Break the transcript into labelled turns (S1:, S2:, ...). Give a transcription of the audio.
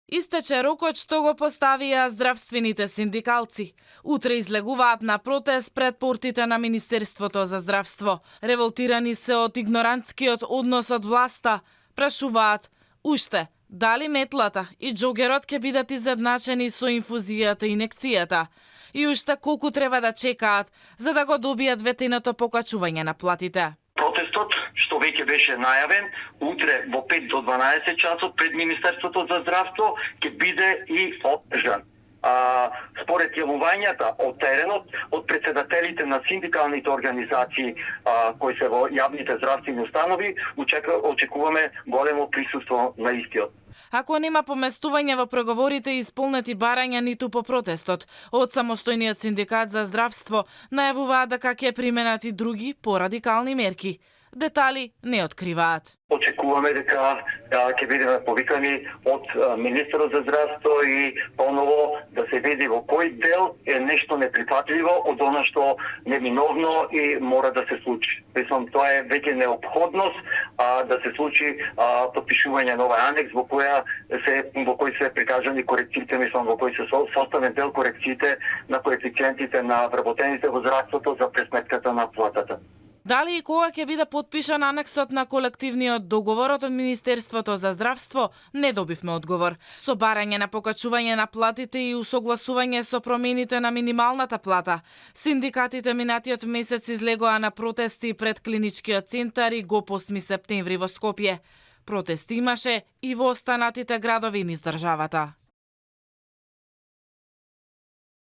S1: Истече рокот што го поставија здравствените синдикалци. Утре излегуваат на протест пред портите на Министерството за здравство. Револтирани се од игнорантскиот однос од власта. Прашуваат, уште, дали метлата и џогерот ќе бидат изедначени со инфузијата и инекцијата? И уште колку треба да чекаат за да го добијат ветеното покачување на платите?
S2: Протестот, што веќе беше најавен, утре во 5 до 12 часот пред Министерството за здравство ќе биде и одржан. Според јавувањата од теренот, од председателите на синдикалните организации кои се во јавните здравствени установи, очекуваме големо присуство на истиот.
S1: Ако нема поместување во преговорите и исполнети барања ниту по протестот, од самостојниот синдикат за здравство најавуваат дека ќе применат и други порадикални мерки. Детали не откриваат.
S2: Очекуваме дека ќе бидеме повикани од министерот за здравство и поново да се види во кој дел е нешто неприфатливо од она што неминовно и мора да се случи. Мислам, тоа е веќе неопходност да се случи подпишување на овој анекс во кој се прикажани корекциите, мислам во кој се составен дел корекциите на коефициентите на вработените во здравството за пресметката на платата.
S1: Дали и кога ќе биде подпишан анексот на колективниот договор од Министерството за здравство, не добивме одговор. Со барање на покачување на платите и усогласување со промените на минималната плата, синдикатите минатиот месец излегоа на протести пред клиничкиот центар и ГОП 8 септември во Скопје. Протести имаше и во останатите градови низ државата.